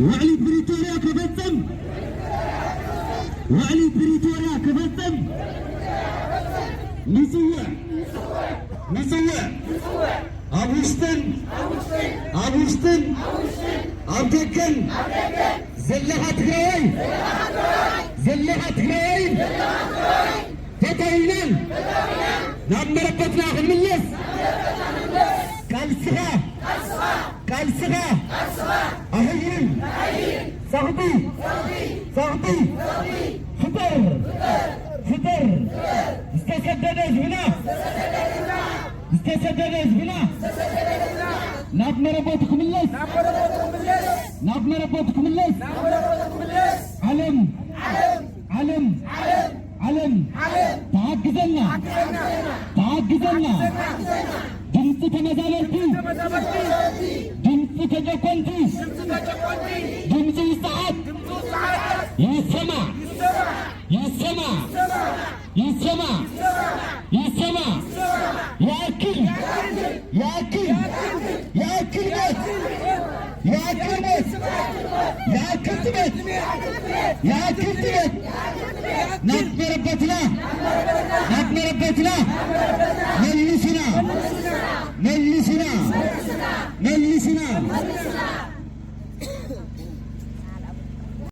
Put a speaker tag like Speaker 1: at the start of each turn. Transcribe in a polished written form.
Speaker 1: وعلي بريتوريا كفتم وعلي بريتوريا كفتم نسوع أبوشتن أبدكن زلها تغيين تتعينن نمربتنا خميس كالسها أهين سغدي فطر استسدد هنا نابنربوتكم الليس علم تعجزنا ድምፅ ተመዛበልቲ ድምፅ ተጨቆንቲ ድምፅ ይስዓት ይሰማ ያክል ነበረበትና